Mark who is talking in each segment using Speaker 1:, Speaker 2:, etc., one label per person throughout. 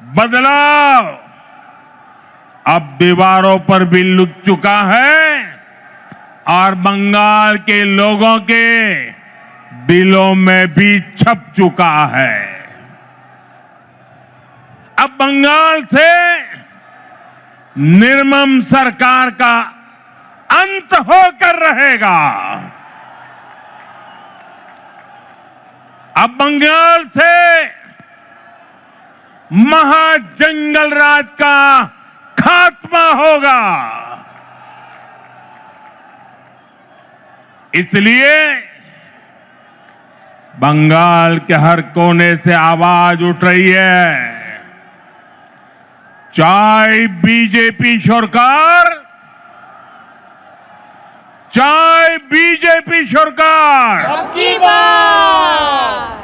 Speaker 1: बदलाव अब दीवारों पर भी लुट चुका है और बंगाल के लोगों के दिलों में भी छप चुका है। अब बंगाल से निर्मम सरकार का अंत होकर रहेगा। अब बंगाल से महाजंगल राज का खात्मा होगा। इसलिए बंगाल के हर कोने से आवाज उठ रही है, चाहे बीजेपी सरकार, चाहे बीजेपी सरकार।
Speaker 2: आपकी बात।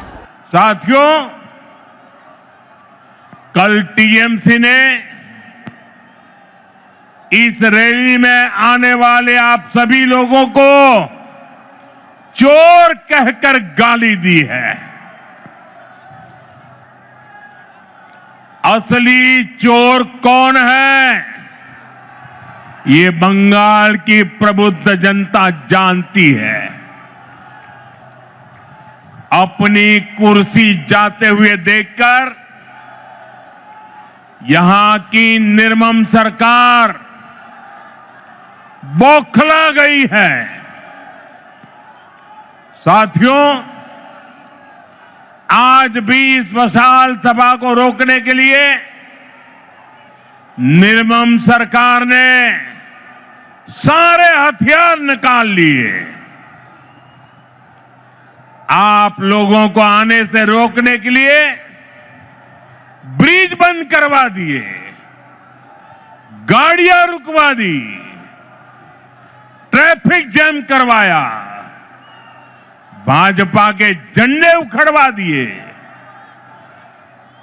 Speaker 1: साथियों, कल टीएमसी ने इस रैली में आने वाले आप सभी लोगों को चोर कहकर गाली दी है। असली चोर कौन है, ये बंगाल की प्रबुद्ध जनता जानती है। अपनी कुर्सी जाते हुए देखकर यहां की निर्मम सरकार बौखला गई है। साथियों, आज भी इस विशाल सभा को रोकने के लिए निर्मम सरकार ने सारे हथियार निकाल लिए। आप लोगों को आने से रोकने के लिए ब्रिज बंद करवा दिए, गाड़ियां रुकवा दी, ट्रैफिक जैम करवाया, भाजपा के झंडे उखड़वा दिए,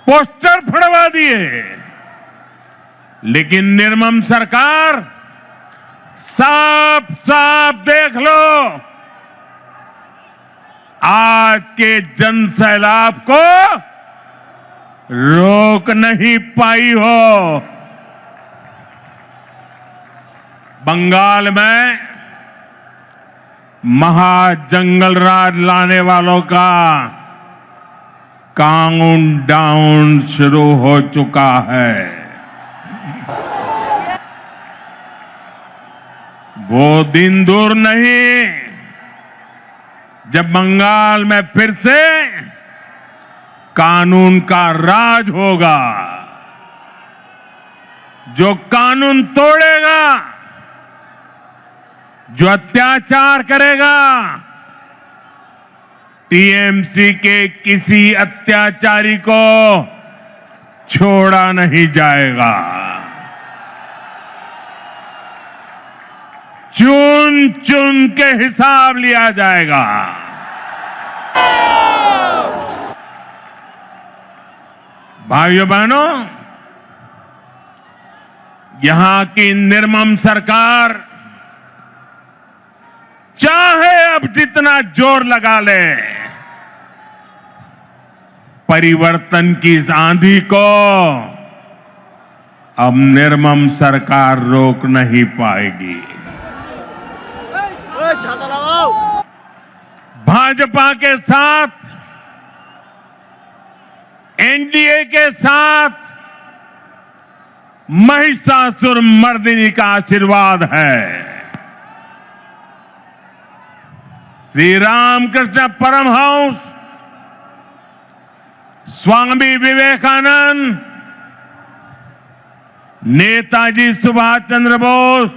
Speaker 1: पोस्टर फड़वा दिए। लेकिन निर्मम सरकार, साफ साफ देख लो, आज के जन सैलाब को रोक नहीं पाई हो। बंगाल में महाजंगल राज लाने वालों का काउंटडाउन शुरू हो चुका है। वो दिन दूर नहीं जब बंगाल में फिर से कानून का राज होगा। जो कानून तोड़ेगा, जो अत्याचार करेगा, टीएमसी के किसी अत्याचारी को छोड़ा नहीं जाएगा। चुन चुन के हिसाब लिया जाएगा। भाइयों बहनों, यहां की निर्मम सरकार चाहे अब जितना जोर लगा ले, परिवर्तन की इस आंधी को अब निर्मम सरकार रोक नहीं पाएगी। भाजपा के साथ, एनडीए के साथ महिषासुर मर्दिनी का आशीर्वाद है। श्री रामकृष्ण परमहंस, स्वामी विवेकानंद, नेताजी सुभाष चंद्र बोस,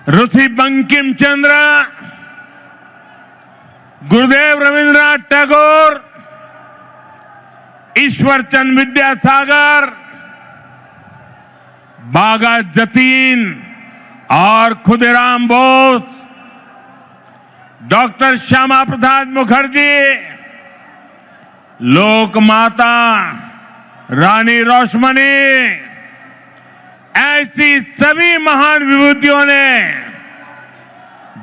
Speaker 1: ऋषि बंकिम चंद्र, गुरुदेव रविंद्रनाथ टैगोर, ईश्वर चंद्र विद्यासागर, बागा जतीन और खुदीराम बोस, डॉक्टर श्यामा प्रसाद मुखर्जी, लोक माता रानी रोशमनी, ऐसी सभी महान विभूतियों ने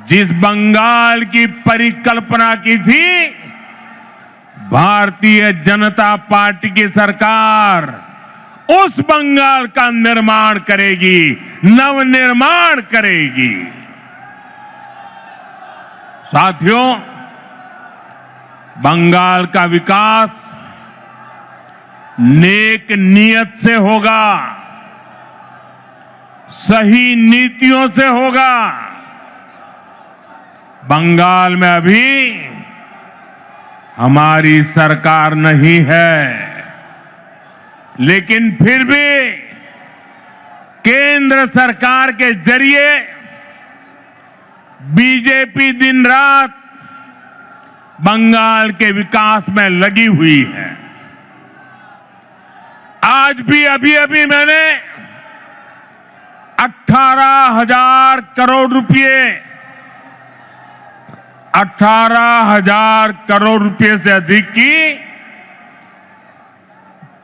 Speaker 1: जिस बंगाल की परिकल्पना की थी, भारतीय जनता पार्टी की सरकार उस बंगाल का निर्माण करेगी, नवनिर्माण करेगी। साथियों, बंगाल का विकास नेक नियत से होगा, सही नीतियों से होगा। बंगाल में अभी हमारी सरकार नहीं है, लेकिन फिर भी केंद्र सरकार के जरिए बीजेपी दिन रात बंगाल के विकास में लगी हुई है। आज भी अभी मैंने 18,000 करोड़ रुपए 18,000 करोड़ रुपए से अधिक की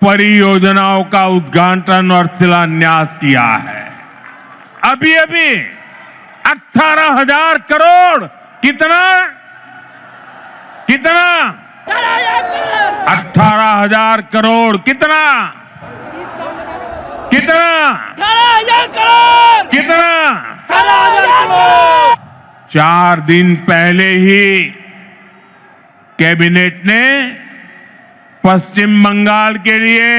Speaker 1: परियोजनाओं का उद्घाटन और शिलान्यास किया है। अभी 18,000 करोड़ कितना 18,000 करोड़ कितना
Speaker 2: 18,000 करोड़
Speaker 1: कितना
Speaker 2: 18,000 करोड़।
Speaker 1: 4 दिन पहले ही कैबिनेट ने पश्चिम बंगाल के लिए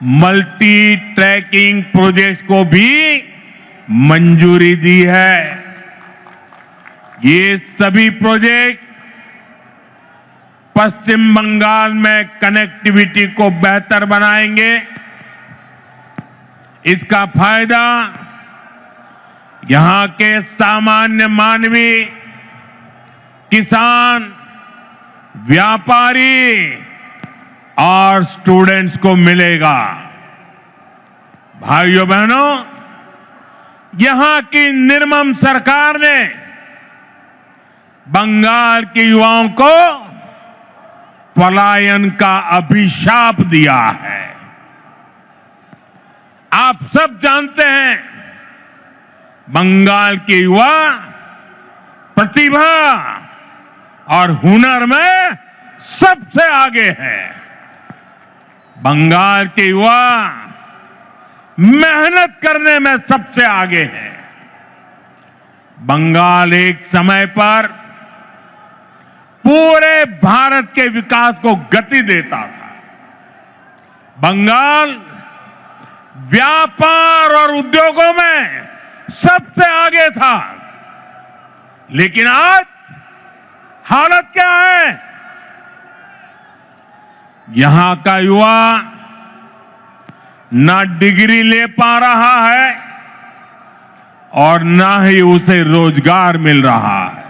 Speaker 1: मल्टी ट्रैकिंग प्रोजेक्ट को भी मंजूरी दी है। ये सभी प्रोजेक्ट पश्चिम बंगाल में कनेक्टिविटी को बेहतर बनाएंगे। इसका फायदा यहां के सामान्य मानवी, किसान, व्यापारी और स्टूडेंट्स को मिलेगा। भाइयों बहनों, यहां की निर्मम सरकार ने बंगाल के युवाओं को पलायन का अभिशाप दिया है। आप सब जानते हैं, बंगाल के युवा प्रतिभा और हुनर में सबसे आगे है। बंगाल के युवा मेहनत करने में सबसे आगे है। बंगाल एक समय पर पूरे भारत के विकास को गति देता था। बंगाल व्यापार और उद्योगों में सबसे आगे था, लेकिन आज हालत क्या है? यहां का युवा ना डिग्री ले पा रहा है और ना ही उसे रोजगार मिल रहा है।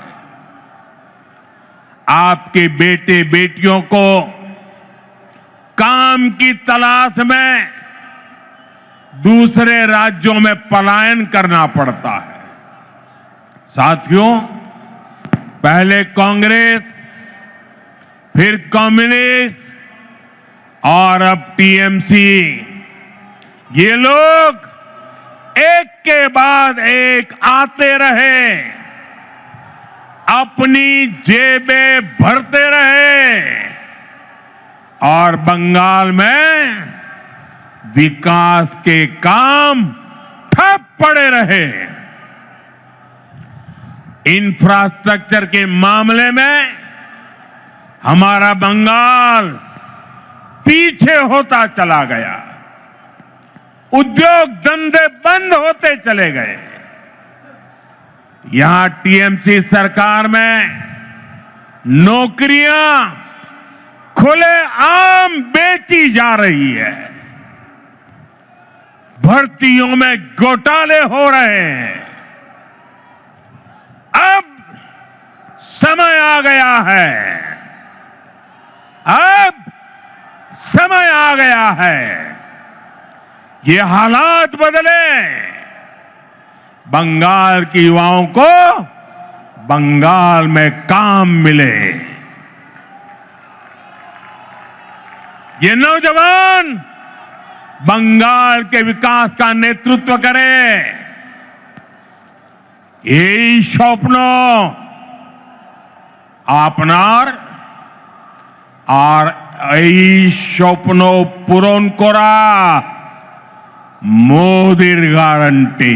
Speaker 1: आपके बेटे बेटियों को काम की तलाश में दूसरे राज्यों में पलायन करना पड़ता है। साथियों, पहले कांग्रेस, फिर कम्युनिस्ट और अब टीएमसी, ये लोग एक के बाद एक आते रहे, अपनी जेबें भरते रहे और बंगाल में विकास के काम ठप पड़े रहे। इंफ्रास्ट्रक्चर के मामले में हमारा बंगाल पीछे होता चला गया। उद्योग धंधे बंद होते चले गए। यहां टीएमसी सरकार में नौकरियां खुलेआम बेची जा रही है। भर्तियों में घोटाले हो रहे हैं। अब समय आ गया है, अब समय आ गया है, ये हालात बदले। बंगाल के युवाओं को बंगाल में काम मिले। ये नौजवान बंगाल के विकास का नेतृत्व करें। এই স্বপ্ন আপনার আর এই স্বপ্ন পূরণ করা মোদির গ্যারান্টি।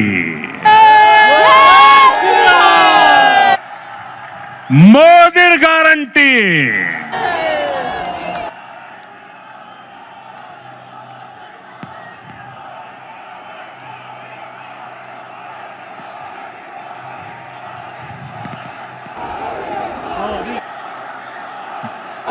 Speaker 1: मोदी गारंटी।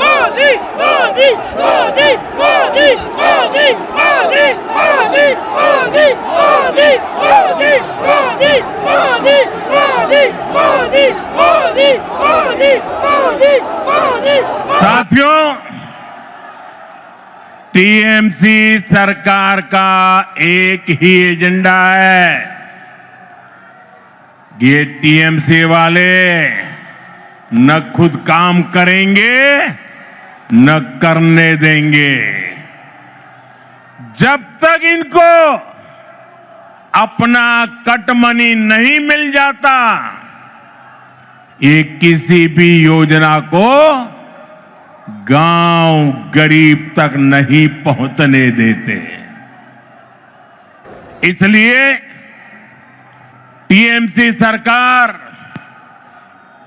Speaker 2: मोदी मोदी मोदी मोदी मोदी मोदी मोदी मोदी मोदी मोदी मोदी मोदी मोदी मोदी मोदी मोदी मोदी मोदी।
Speaker 1: साथियों, टीएमसी सरकार का एक ही एजेंडा है। ये टीएमसी वाले न खुद काम करेंगे न करने देंगे। जब तक इनको अपना कट मनी नहीं मिल जाता, ये किसी भी योजना को गांव गरीब तक नहीं पहुंचने देते। इसलिए टीएमसी सरकार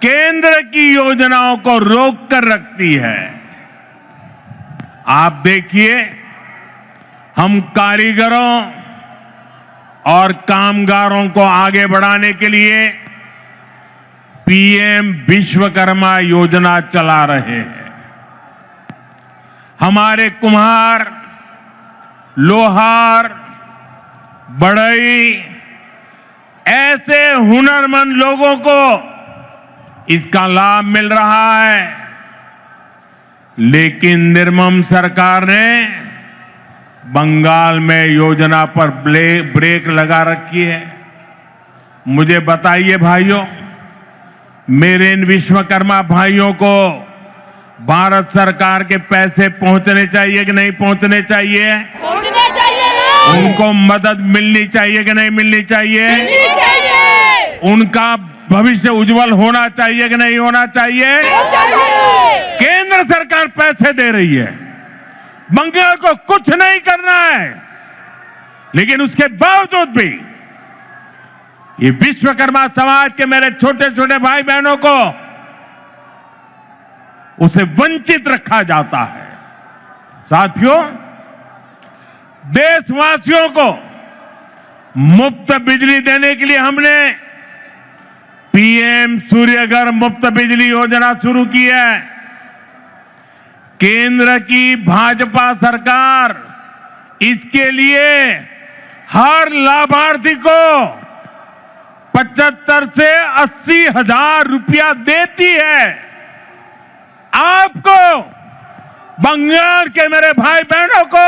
Speaker 1: केंद्र की योजनाओं को रोक कर रखती है। आप देखिए, हम कारीगरों और कामगारों को आगे बढ़ाने के लिए पीएम विश्वकर्मा योजना चला रहे हैं। हमारे कुम्हार, लोहार, बढ़ई, ऐसे हुनरमंद लोगों को इसका लाभ मिल रहा है। लेकिन निर्मम सरकार ने बंगाल में योजना पर ब्रेक लगा रखी है। मुझे बताइए भाइयों, मेरे इन विश्वकर्मा भाइयों को भारत सरकार के पैसे पहुंचने चाहिए कि नहीं पहुंचने चाहिए?
Speaker 2: पहुंचने चाहिए।
Speaker 1: उनको मदद मिलनी चाहिए कि नहीं मिलनी चाहिए?
Speaker 2: मिलनी चाहिए।
Speaker 1: उनका भविष्य उज्जवल होना चाहिए कि नहीं होना चाहिए? केंद्र सरकार पैसे दे रही है, बंगाल को कुछ नहीं करना है, लेकिन उसके बावजूद भी ये विश्वकर्मा समाज के मेरे छोटे छोटे भाई बहनों को उसे वंचित रखा जाता है। साथियों, देशवासियों को मुफ्त बिजली देने के लिए हमने पीएम सूर्यघर मुफ्त बिजली योजना शुरू की है। केंद्र की भाजपा सरकार इसके लिए हर लाभार्थी को 75 से 80 हजार रुपया देती है। आपको, बंगाल के मेरे भाई बहनों को,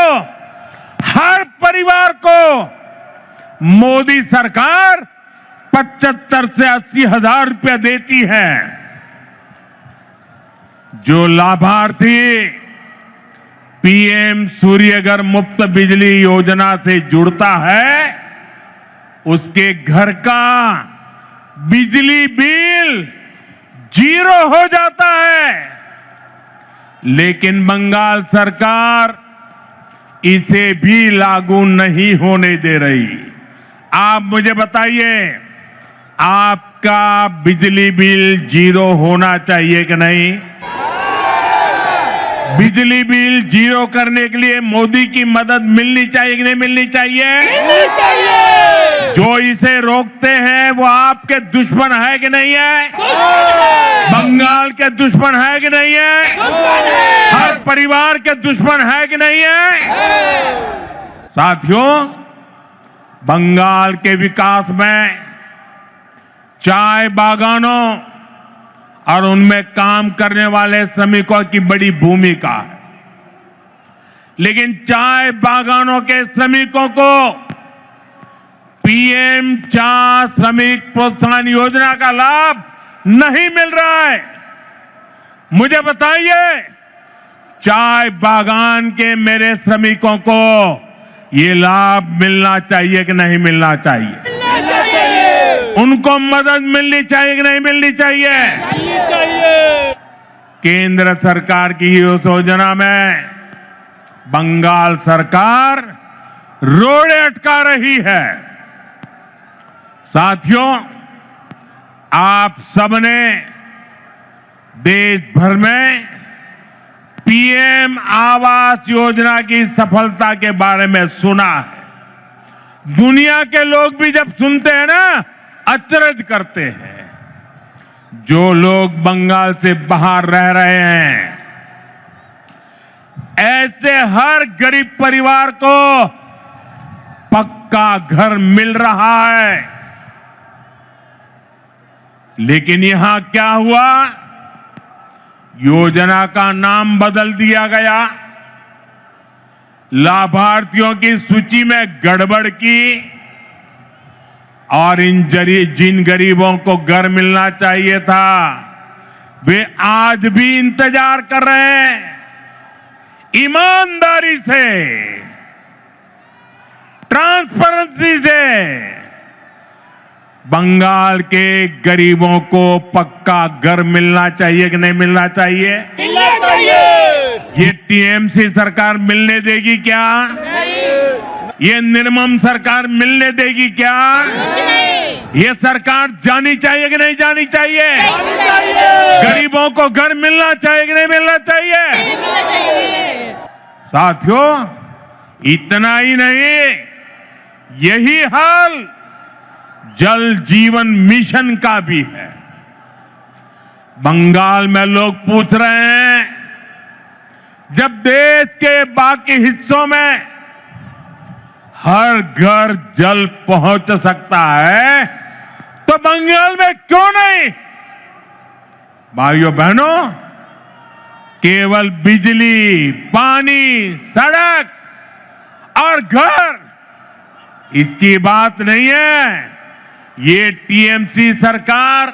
Speaker 1: हर परिवार को मोदी सरकार 75 से 80 हजार रुपया देती है। जो लाभार्थी पीएम सूर्यघर मुफ्त बिजली योजना से जुड़ता है, उसके घर का बिजली बिल 0 हो जाता है। लेकिन बंगाल सरकार इसे भी लागू नहीं होने दे रही। आप मुझे बताइए, आपका बिजली बिल 0 होना चाहिए कि नहीं? बिजली बिल 0 करने के लिए मोदी की मदद मिलनी चाहिए कि नहीं मिलनी चाहिए?
Speaker 2: मिलनी चाहिए।
Speaker 1: जो इसे रोकते हैं वो आपके दुश्मन है कि नहीं है? बंगाल के दुश्मन है कि नहीं है? हर परिवार के दुश्मन है कि नहीं है? साथियों, बंगाल के विकास में चाय बागानों और उनमें काम करने वाले श्रमिकों की बड़ी भूमिका है। लेकिन चाय बागानों के श्रमिकों को पीएम चाय श्रमिक प्रोत्साहन योजना का लाभ नहीं मिल रहा है। मुझे बताइए, चाय बागान के मेरे श्रमिकों को ये लाभ मिलना चाहिए कि नहीं मिलना चाहिए?
Speaker 2: मिलना चाहिए।
Speaker 1: उनको मदद मिलनी चाहिए कि नहीं मिलनी चाहिए?
Speaker 2: मिलनी चाहिए।
Speaker 1: केंद्र सरकार की इस योजना में बंगाल सरकार रोड़े अटका रही है। साथियों, आप सबने देश भर में पीएम आवास योजना की सफलता के बारे में सुना है। दुनिया के लोग भी जब सुनते हैं ना, अचरज करते हैं। जो लोग बंगाल से बाहर रह रहे हैं, ऐसे हर गरीब परिवार को पक्का घर मिल रहा है। लेकिन यहां क्या हुआ? योजना का नाम बदल दिया गया, लाभार्थियों की सूची में गड़बड़ की और जिन गरीबों को घर मिलना चाहिए था, वे आज भी इंतजार कर रहे हैं। ईमानदारी से, ट्रांसपेरेंसी से बंगाल के गरीबों को पक्का घर मिलना चाहिए कि नहीं मिलना चाहिए?
Speaker 2: मिलना चाहिए।
Speaker 1: ये टीएमसी सरकार मिलने देगी क्या?
Speaker 2: नहीं।
Speaker 1: ये निर्मम सरकार मिलने देगी क्या?
Speaker 2: कुछ नहीं।
Speaker 1: ये सरकार जानी चाहिए कि नहीं जानी चाहिए?
Speaker 2: नहीं चाहिए।
Speaker 1: गरीबों को घर मिलना चाहिए कि नहीं मिलना चाहिए?
Speaker 2: नहीं मिलना चाहिए।
Speaker 1: साथियों, इतना ही नहीं, यही हाल जल जीवन मिशन का भी है। बंगाल में लोग पूछ रहे हैं, जब देश के बाकी हिस्सों में हर घर जल पहुंच सकता है, तो बंगाल में क्यों नहीं? भाइयों बहनों, केवल बिजली, पानी, सड़क और घर, इसकी बात नहीं है। ये टीएमसी सरकार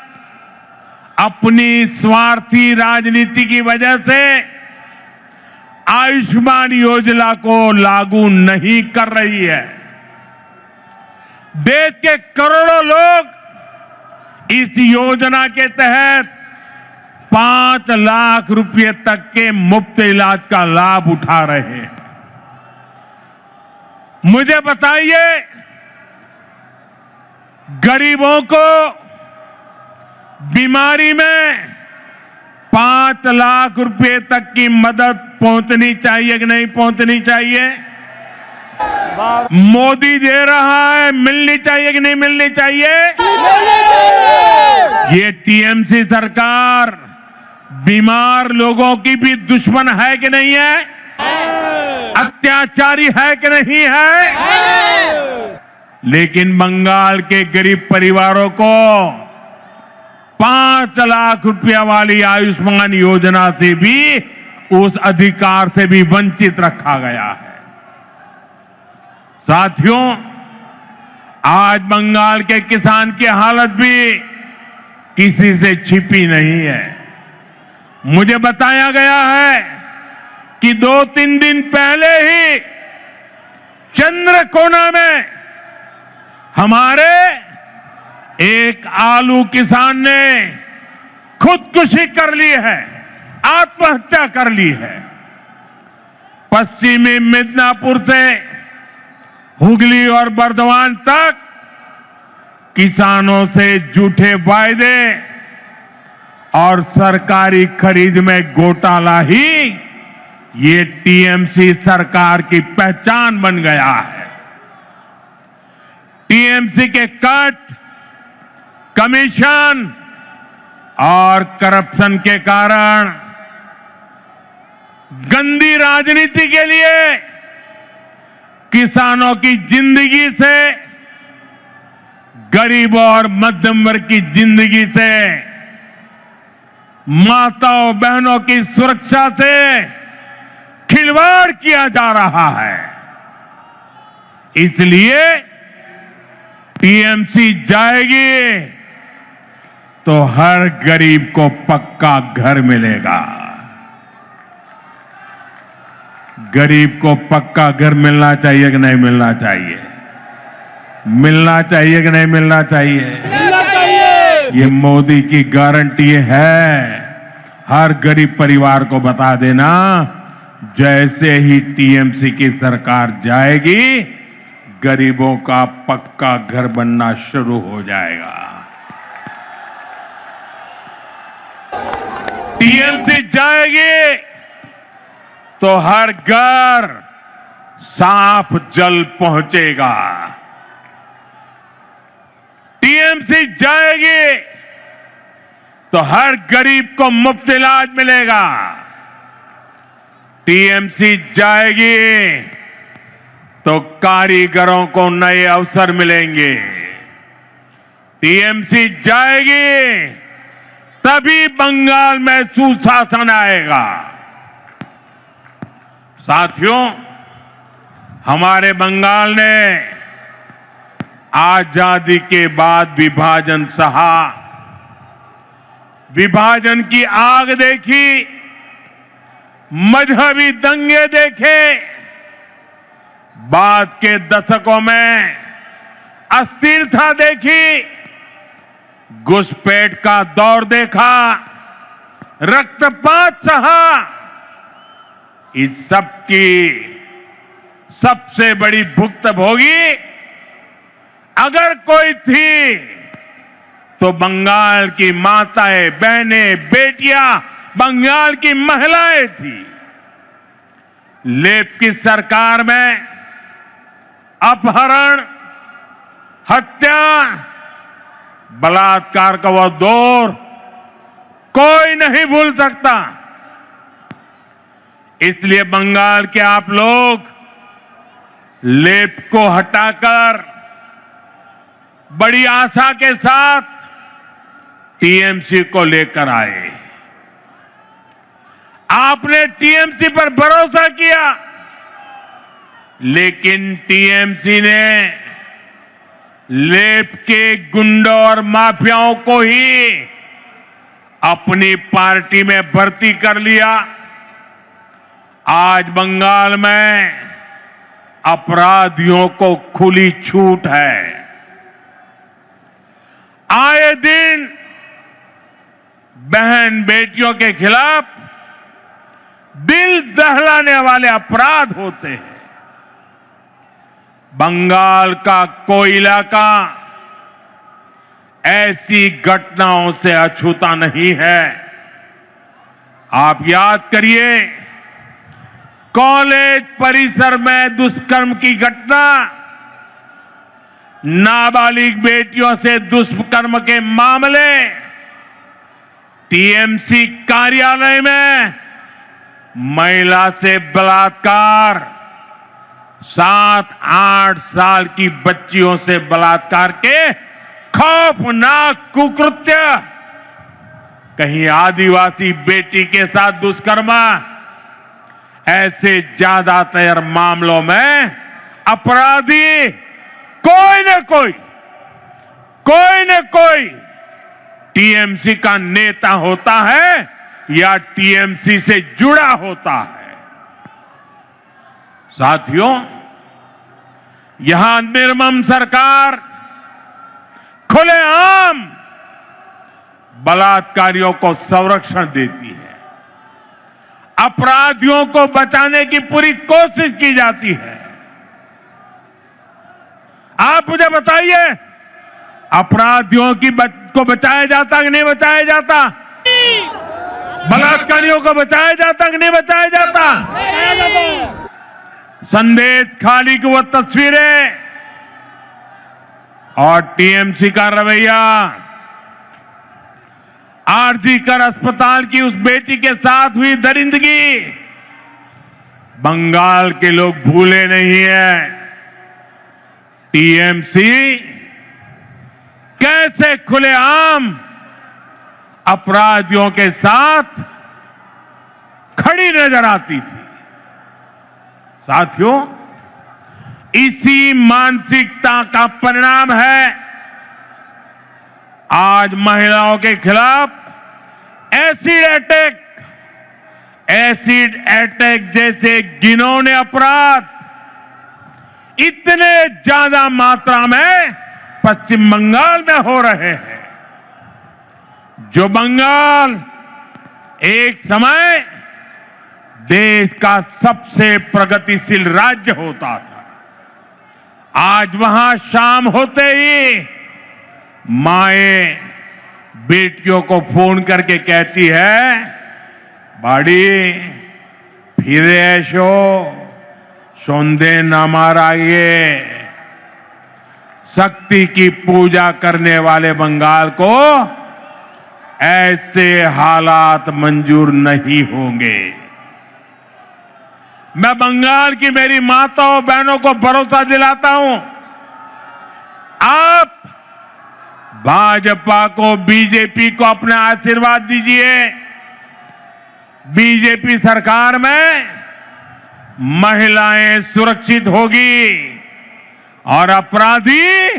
Speaker 1: अपनी स्वार्थी राजनीति की वजह से आयुष्मान योजना को लागू नहीं कर रही है। देश के करोड़ों लोग इस योजना के तहत 5 लाख रुपए तक के मुफ्त इलाज का लाभ उठा रहे हैं। मुझे बताइए, गरीबों को बीमारी में 5 लाख रुपए तक की मदद पहुंचनी चाहिए कि नहीं पहुंचनी चाहिए? मोदी दे रहा है, मिलनी चाहिए कि नहीं मिलनी चाहिए?
Speaker 2: मिलना चाहिए।
Speaker 1: ये टीएमसी सरकार बीमार लोगों की भी दुश्मन है कि नहीं है? अत्याचारी है कि नहीं है? लेकिन बंगाल के गरीब परिवारों को 5 लाख रुपया वाली आयुष्मान योजना से भी, उस अधिकार से भी वंचित रखा गया है। साथियों, आज बंगाल के किसान की हालत भी किसी से छिपी नहीं है। मुझे बताया गया है कि 2-3 दिन पहले ही चंद्रकोना में हमारे एक आलू किसान ने खुदकुशी कर ली है, आत्महत्या कर ली है। पश्चिमी मिदनापुर से हुगली और बर्दवान तक किसानों से झूठे वायदे और सरकारी खरीद में घोटाला ही ये टीएमसी सरकार की पहचान बन गया है। टीएमसी के कट, कमीशन और करप्शन के कारण गंदी राजनीति के लिए किसानों की जिंदगी से, गरीबों और मध्यम वर्ग की जिंदगी से, माताओं बहनों की सुरक्षा से खिलवाड़ किया जा रहा है। इसलिए टीएमसी जाएगी तो हर गरीब को पक्का घर मिलेगा। गरीब को पक्का घर मिलना चाहिए कि नहीं मिलना चाहिए? मिलना चाहिए कि नहीं मिलना चाहिए?
Speaker 2: मिलना चाहिए।
Speaker 1: ये मोदी की गारंटी है। हर गरीब परिवार को बता देना, जैसे ही टीएमसी की सरकार जाएगी, गरीबों का पक्का घर बनना शुरू हो जाएगा। टीएमसी जाएगी तो हर घर साफ जल पहुंचेगा। टीएमसी जाएगी तो हर गरीब को मुफ्त इलाज मिलेगा। टीएमसी जाएगी तो कारीगरों को नए अवसर मिलेंगे। टीएमसी जाएगी तभी बंगाल में सुशासन आएगा। साथियों, हमारे बंगाल ने आजादी के बाद विभाजन सहा, विभाजन की आग देखी, मजहबी दंगे देखे, बाद के दशकों में अस्थिरता देखी, घुसपैठ का दौर देखा, रक्तपात सहा। इस सब की सबसे बड़ी भुक्तभोगी अगर कोई थी तो बंगाल की माताएं, बहनें, बेटियां, बंगाल की महिलाएं थी। लेप की सरकार में अपहरण, हत्या, बलात्कार का वह दौर कोई नहीं भूल सकता। इसलिए बंगाल के आप लोग लेप को हटाकर बड़ी आशा के साथ टीएमसी को लेकर आए। आपने टीएमसी पर भरोसा किया, लेकिन टीएमसी ने लेप के गुंडों और माफियाओं को ही अपनी पार्टी में भर्ती कर लिया। आज बंगाल में अपराधियों को खुली छूट है। आए दिन बहन बेटियों के खिलाफ दिल दहलाने वाले अपराध होते हैं। बंगाल का कोई इलाका ऐसी घटनाओं से अछूता नहीं है। आप याद करिए, कॉलेज परिसर में दुष्कर्म की घटना, नाबालिग बेटियों से दुष्कर्म के मामले, टीएमसी कार्यालय में महिला से बलात्कार, 7-8 साल की बच्चियों से बलात्कार के खौफनाक कुकृत्य, कहीं आदिवासी बेटी के साथ दुष्कर्म, ऐसे ज्यादातर मामलों में अपराधी कोई न कोई टीएमसी का नेता होता है या टीएमसी से जुड़ा होता है। साथियों, यहां निर्मम सरकार खुलेआम बलात्कारियों को संरक्षण देती है। अपराधियों को बचाने की पूरी कोशिश की जाती है। आप मुझे बताइए, अपराधियों को बचाया जाता कि नहीं बचाया जाता? बलात्कारियों को बचाया जाता कि नहीं बचाया जाता? संदेश खाली की वो तस्वीरें और टीएमसी का रवैया, आरजीकर अस्पताल की उस बेटी के साथ हुई दरिंदगी, बंगाल के लोग भूले नहीं हैं। टीएमसी कैसे खुलेआम अपराधियों के साथ खड़ी नजर आती थी। साथियों, इसी मानसिकता का परिणाम है आज महिलाओं के खिलाफ एसिड अटैक जैसे घिनौने अपराध इतने ज्यादा मात्रा में पश्चिम बंगाल में हो रहे हैं। जो बंगाल एक समय देश का सबसे प्रगतिशील राज्य होता था। आज वहां शाम होते ही माएं बेटियों को फोन करके कहती है, बाड़ी फिरे ऐशो सौंदे न माराइए। शक्ति की पूजा करने वाले बंगाल को ऐसे हालात मंजूर नहीं होंगे। मैं बंगाल की मेरी माताओं बहनों को भरोसा दिलाता हूं, आप भाजपा को, बीजेपी को अपने आशीर्वाद दीजिए। बीजेपी सरकार में महिलाएं सुरक्षित होगी और अपराधी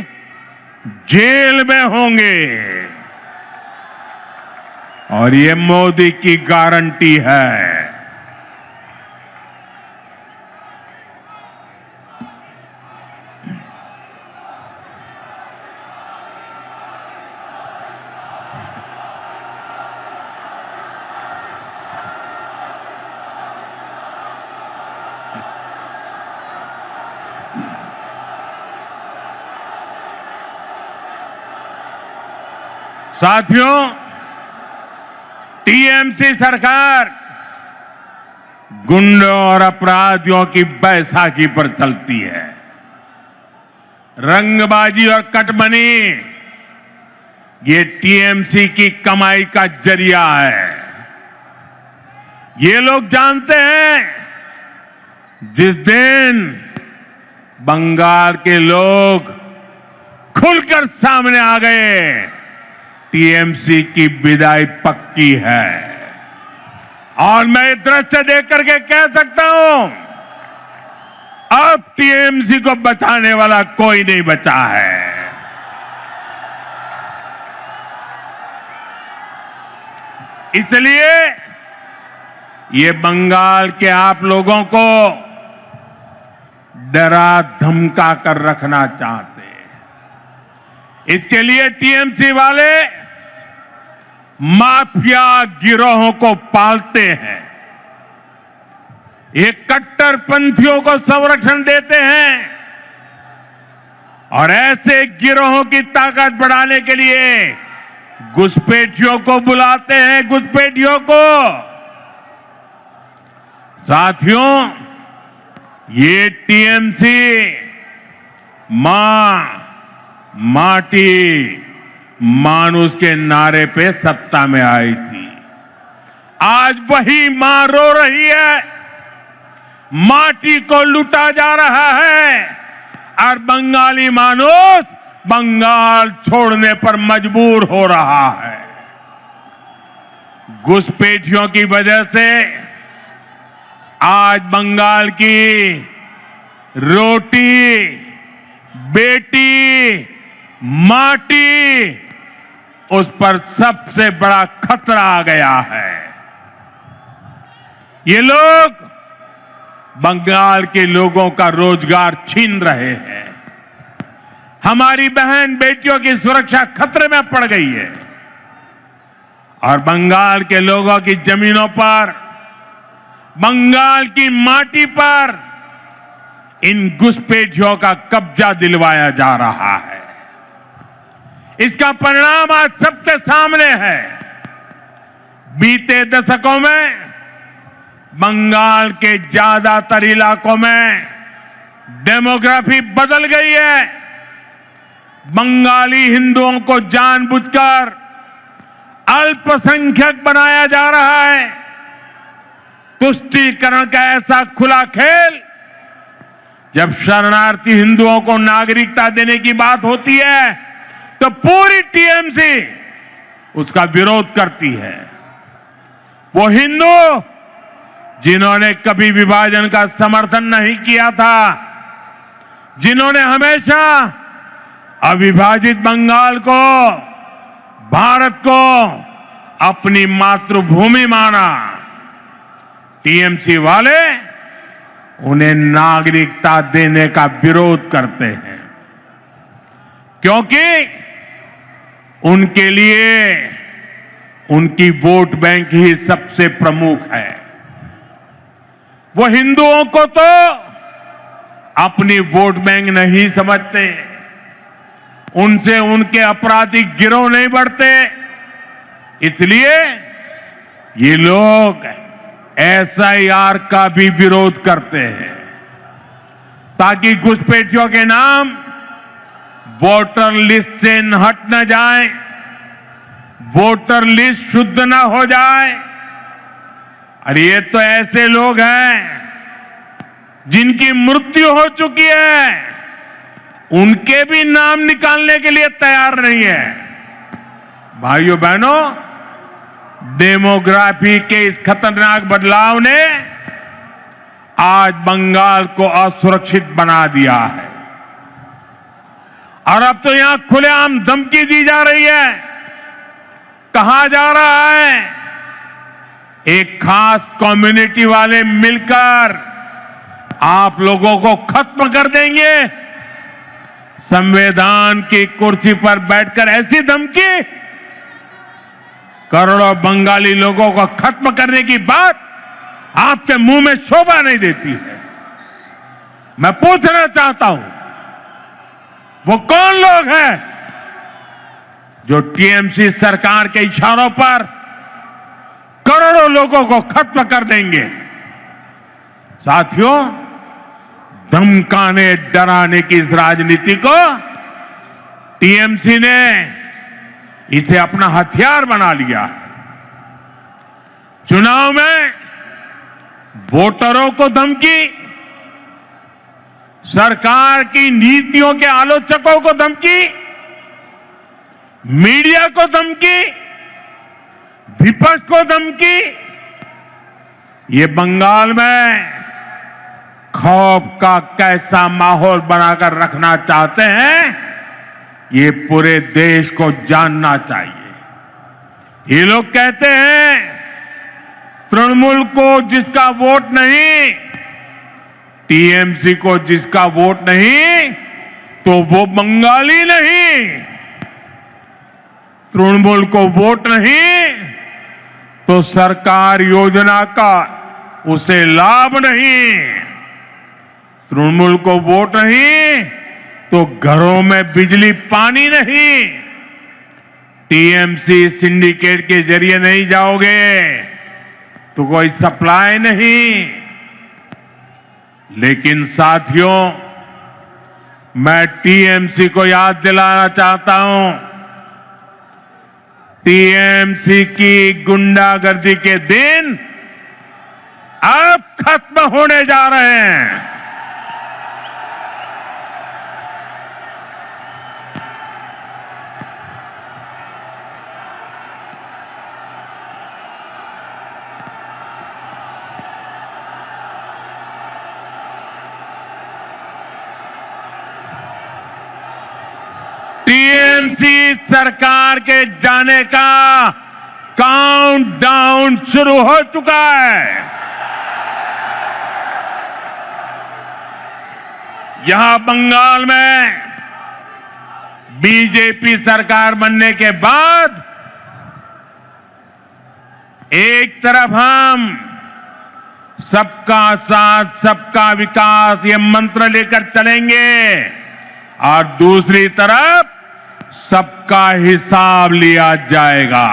Speaker 1: जेल में होंगे, और ये मोदी की गारंटी है। साथियों, टीएमसी सरकार गुंडों और अपराधियों की बैसाखी पर चलती है। रंगबाजी और कटमनी ये टीएमसी की कमाई का जरिया है। ये लोग जानते हैं, जिस दिन बंगाल के लोग खुलकर सामने आ गए, टीएमसी की विदाई पक्की है। और मैं ये दृश्य देख करके कह सकता हूं, अब टीएमसी को बचाने वाला कोई नहीं बचा है। इसलिए ये बंगाल के आप लोगों को डरा धमका कर रखना चाहते हैं। इसके लिए टीएमसी वाले माफिया गिरोहों को पालते हैं। ये कट्टरपंथियों को संरक्षण देते हैं और ऐसे गिरोहों की ताकत बढ़ाने के लिए घुसपैठियों को बुलाते हैं, घुसपैठियों को। साथियों, ये टीएमसी मां माटी मानुष के नारे पे सत्ता में आई थी। आज वही मां रो रही है, माटी को लूटा जा रहा है और बंगाली मानुष बंगाल छोड़ने पर मजबूर हो रहा है। घुसपैठियों की वजह से आज बंगाल की रोटी, बेटी, माटी, उस पर सबसे बड़ा खतरा आ गया है। ये लोग बंगाल के लोगों का रोजगार छीन रहे हैं। हमारी बहन बेटियों की सुरक्षा खतरे में पड़ गई है और बंगाल के लोगों की जमीनों पर, बंगाल की माटी पर इन घुसपैठियों का कब्जा दिलवाया जा रहा है। इसका परिणाम आज सबके सामने है। बीते दशकों में बंगाल के ज्यादातर इलाकों में डेमोग्राफी बदल गई है। बंगाली हिंदुओं को जानबूझकर अल्पसंख्यक बनाया जा रहा है। तुष्टीकरण का ऐसा खुला खेल, जब शरणार्थी हिंदुओं को नागरिकता देने की बात होती है तो पूरी टीएमसी उसका विरोध करती है। वो हिंदू जिन्होंने कभी विभाजन का समर्थन नहीं किया था, जिन्होंने हमेशा अविभाजित बंगाल को, भारत को अपनी मातृभूमि माना, टीएमसी वाले उन्हें नागरिकता देने का विरोध करते हैं, क्योंकि उनके लिए उनकी वोट बैंक ही सबसे प्रमुख है। वो हिंदुओं को तो अपनी वोट बैंक नहीं समझते, उनसे उनके आपराधिक गिरोह नहीं बढ़ते, इसलिए ये लोग एसआईआर का भी विरोध करते हैं ताकि घुसपैठियों के नाम वोटर लिस्ट से हट न जाए, वोटर लिस्ट शुद्ध न हो जाए। और ये तो ऐसे लोग हैं जिनकी मृत्यु हो चुकी है, उनके भी नाम निकालने के लिए तैयार नहीं है। भाइयों बहनों, डेमोग्राफी के इस खतरनाक बदलाव ने आज बंगाल को असुरक्षित बना दिया है और अब तो यहां खुलेआम धमकी दी जा रही है। कहा जा रहा है एक खास कम्युनिटी वाले मिलकर आप लोगों को खत्म कर देंगे। संविधान की कुर्सी पर बैठकर ऐसी धमकी, करोड़ों बंगाली लोगों को खत्म करने की बात आपके मुंह में शोभा नहीं देती है। मैं पूछना चाहता हूं, वो कौन लोग हैं जो टीएमसी सरकार के इशारों पर करोड़ों लोगों को खत्म कर देंगे? साथियों, धमकाने डराने की इस राजनीति को टीएमसी ने इसे अपना हथियार बना लिया। चुनाव में वोटरों को धमकी, सरकार की नीतियों के आलोचकों को धमकी, मीडिया को धमकी, विपक्ष को धमकी। ये बंगाल में खौफ का कैसा माहौल बनाकर रखना चाहते हैं, ये पूरे देश को जानना चाहिए। ये लोग कहते हैं तृणमूल को जिसका वोट नहीं, टीएमसी को जिसका वोट नहीं, तो वो बंगाली नहीं। तृणमूल को वोट नहीं तो सरकार योजना का उसे लाभ नहीं, तृणमूल को वोट नहीं तो घरों में बिजली पानी नहीं, टीएमसी सिंडिकेट के जरिए नहीं जाओगे तो कोई सप्लाई नहीं। लेकिन साथियों, मैं टीएमसी को याद दिलाना चाहता हूं, टीएमसी की गुंडागर्दी के दिन अब खत्म होने जा रहे हैं। टीएमसी सरकार के जाने का काउंटडाउन शुरू हो चुका है। यहां बंगाल में बीजेपी सरकार बनने के बाद एक तरफ हम सबका साथ सबका विकास ये मंत्र लेकर चलेंगे और दूसरी तरफ सबका हिसाब लिया जाएगा।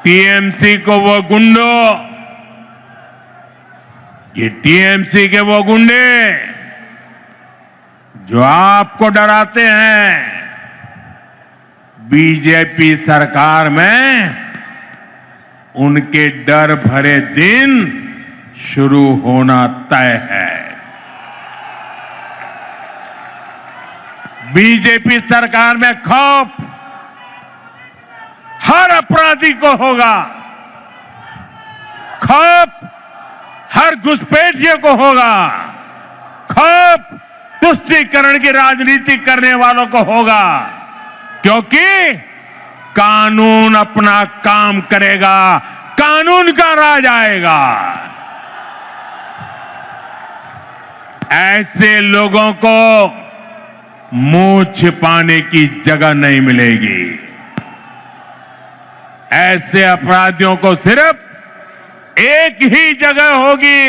Speaker 1: टीएमसी को वो गुंडों, ये टीएमसी के वो गुंडे जो आपको डराते हैं, बीजेपी सरकार में उनके डर भरे दिन शुरू होना तय है। बीजेपी सरकार में खौफ हर अपराधी को होगा, खौफ हर घुसपैठियों को होगा, खौफ तुष्टीकरण की राजनीति करने वालों को होगा, क्योंकि कानून अपना काम करेगा, कानून का राज आएगा। ऐसे लोगों को मुंह छिपाने की जगह नहीं मिलेगी। ऐसे अपराधियों को सिर्फ एक ही जगह होगी,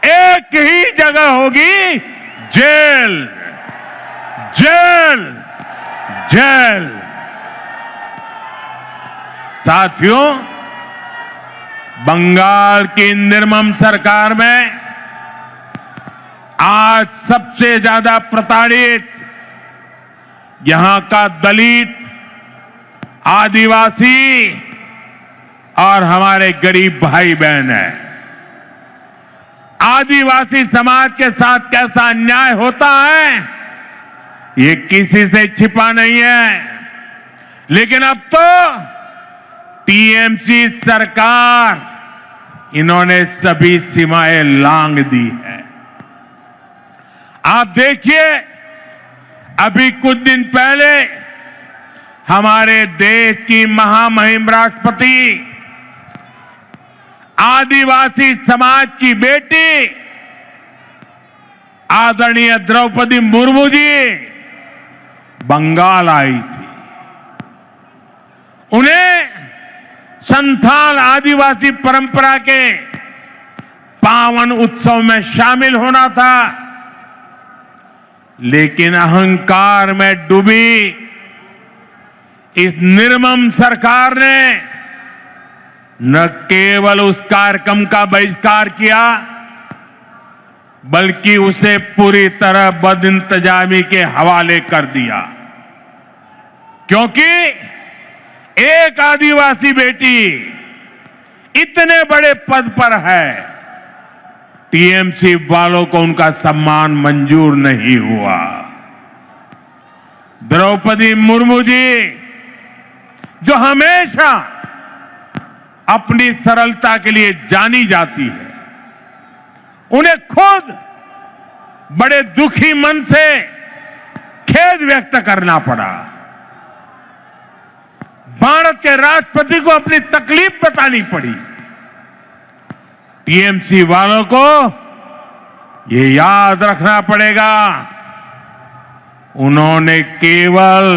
Speaker 1: एक ही जगह होगी, जेल, जेल, जेल। साथियों, बंगाल की निर्मम सरकार में आज सबसे ज्यादा प्रताड़ित यहां का दलित, आदिवासी और हमारे गरीब भाई बहन है। आदिवासी समाज के साथ कैसा अन्याय होता है ये किसी से छिपा नहीं है, लेकिन अब तो टीएमसी सरकार इन्होंने सभी सीमाएं लांघ दी है। आप देखिए, अभी कुछ दिन पहले हमारे देश की महामहिम राष्ट्रपति, आदिवासी समाज की बेटी आदरणीय द्रौपदी मुर्मू जी बंगाल आई थी। उन्हें संथाल आदिवासी परंपरा के पावन उत्सव में शामिल होना था, लेकिन अहंकार में डूबी इस निर्मम सरकार ने न केवल उस कार्यक्रम का बहिष्कार किया, बल्कि उसे पूरी तरह बदइंतजामी के हवाले कर दिया। क्योंकि एक आदिवासी बेटी इतने बड़े पद पर है, टीएमसी वालों को उनका सम्मान मंजूर नहीं हुआ। द्रौपदी मुर्मू जी, जो हमेशा अपनी सरलता के लिए जानी जाती है, उन्हें खुद बड़े दुखी मन से खेद व्यक्त करना पड़ा। भारत के राष्ट्रपति को अपनी तकलीफ बतानी पड़ी। टीएमसी वालों को ये याद रखना पड़ेगा, उन्होंने केवल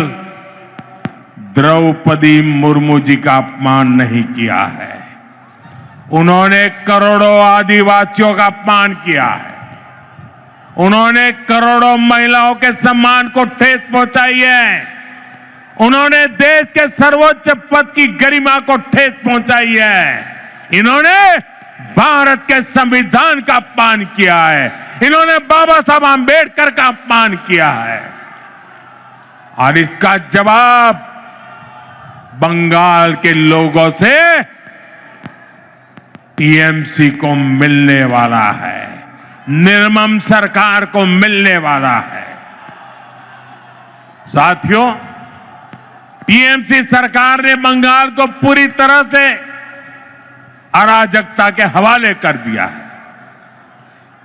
Speaker 1: द्रौपदी मुर्मू जी का अपमान नहीं किया है, उन्होंने करोड़ों आदिवासियों का अपमान किया है। उन्होंने करोड़ों महिलाओं के सम्मान को ठेस पहुंचाई है। उन्होंने देश के सर्वोच्च पद की गरिमा को ठेस पहुंचाई है। इन्होंने भारत के संविधान का अपमान किया है। इन्होंने बाबा साहब आंबेडकर का अपमान किया है। और इसका जवाब बंगाल के लोगों से टीएमसी को मिलने वाला है, निर्मम सरकार को मिलने वाला है। साथियों, टीएमसी सरकार ने बंगाल को पूरी तरह से अराजकता के हवाले कर दिया है।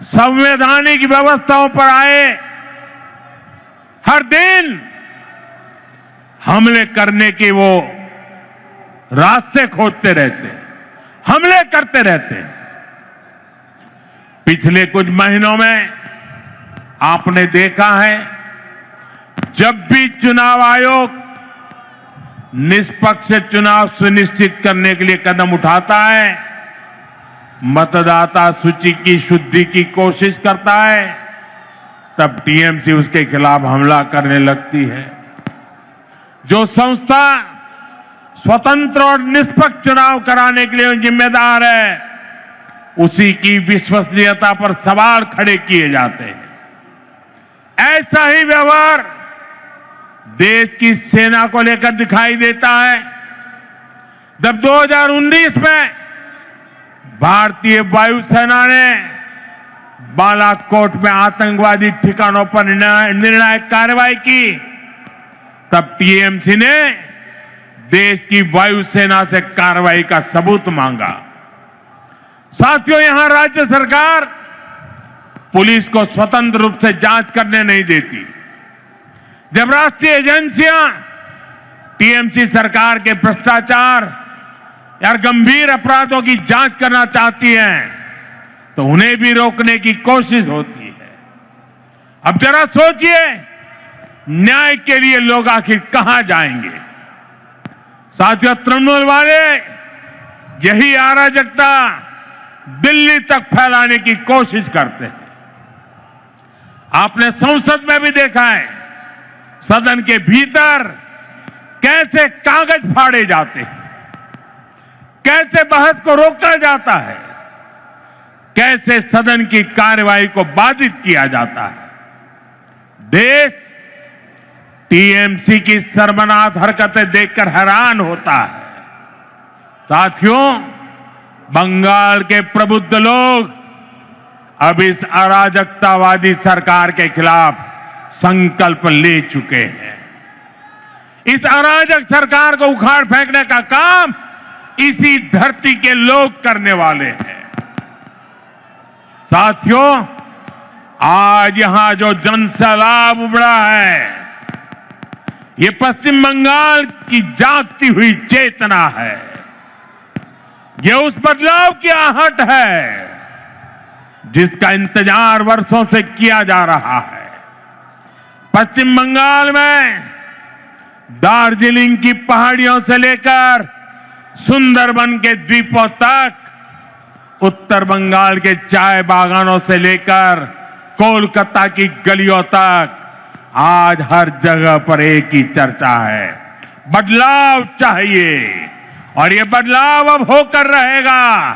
Speaker 1: संवैधानिक व्यवस्थाओं पर आए हर दिन हमले करने के वो रास्ते खोजते रहते, हमले करते रहते। पिछले कुछ महीनों में आपने देखा है, जब भी चुनाव आयोग निष्पक्ष चुनाव सुनिश्चित करने के लिए कदम उठाता है, मतदाता सूची की शुद्धि की कोशिश करता है, तब टीएमसी उसके खिलाफ हमला करने लगती है। जो संस्था स्वतंत्र और निष्पक्ष चुनाव कराने के लिए जिम्मेदार है, उसी की विश्वसनीयता पर सवाल खड़े किए जाते हैं। ऐसा ही व्यवहार देश की सेना को लेकर दिखाई देता है। जब 2019 में भारतीय वायुसेना ने बालाकोट में आतंकवादी ठिकानों पर निर्णायक कार्रवाई की, तब टीएमसी ने देश की वायुसेना से कार्रवाई का सबूत मांगा। साथियों, यहां राज्य सरकार पुलिस को स्वतंत्र रूप से जांच करने नहीं देती। जब राष्ट्रीय एजेंसियां टीएमसी सरकार के भ्रष्टाचार या गंभीर अपराधों की जांच करना चाहती हैं, तो उन्हें भी रोकने की कोशिश होती है। अब जरा सोचिए, न्याय के लिए लोग आखिर कहां जाएंगे? साथियों, तृणमूल वाले यही अराजकता दिल्ली तक फैलाने की कोशिश करते हैं। आपने संसद में भी देखा है, सदन के भीतर कैसे कागज फाड़े जाते हैं, कैसे बहस को रोका जाता है, कैसे सदन की कार्यवाही को बाधित किया जाता है। देश टीएमसी की शर्मनाक हरकतें देखकर हैरान होता है। साथियों, बंगाल के प्रबुद्ध लोग अब इस अराजकतावादी सरकार के खिलाफ संकल्प ले चुके हैं। इस अराजक सरकार को उखाड़ फेंकने का काम इसी धरती के लोग करने वाले हैं। साथियों, आज यहां जो जनसैलाब उमड़ा है, ये पश्चिम बंगाल की जागती हुई चेतना है। ये उस बदलाव की आहट है जिसका इंतजार वर्षों से किया जा रहा है। पश्चिम बंगाल में दार्जिलिंग की पहाड़ियों से लेकर सुंदरबन के द्वीपों तक, उत्तर बंगाल के चाय बागानों से लेकर कोलकाता की गलियों तक, आज हर जगह पर एक ही चर्चा है, बदलाव चाहिए और ये बदलाव अब होकर रहेगा।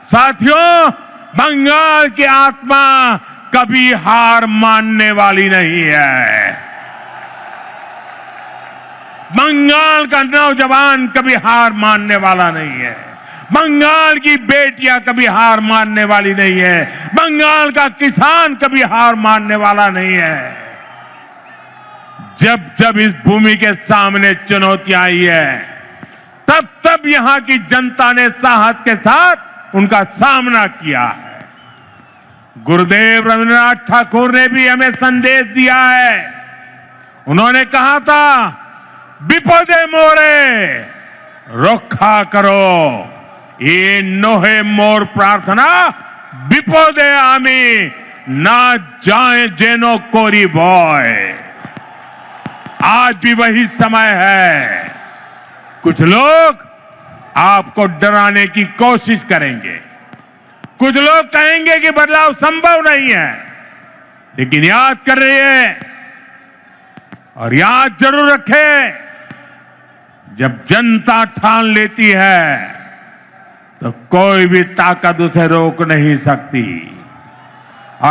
Speaker 1: साथियों, बंगाल की आत्मा कभी हार मानने वाली नहीं है। बंगाल का नौजवान कभी हार मानने वाला नहीं है। बंगाल की बेटियां कभी हार मानने वाली नहीं है। बंगाल का किसान कभी हार मानने वाला नहीं है। जब जब इस भूमि के सामने चुनौतियां आई है, तब तब यहां की जनता ने साहस के साथ उनका सामना किया है। गुरुदेव रविन्द्रनाथ ठाकुर ने भी हमें संदेश दिया है। उन्होंने कहा था, विपदे मोरे रक्षा करो, ये नोहे मोर प्रार्थना विपदे आमी ना जाए जेनो कोरी बॉय। आज भी वही समय है। कुछ लोग आपको डराने की कोशिश करेंगे, कुछ लोग कहेंगे कि बदलाव संभव नहीं है, लेकिन याद कर रहिए और याद जरूर रखें, जब जनता ठान लेती है तो कोई भी ताकत उसे रोक नहीं सकती।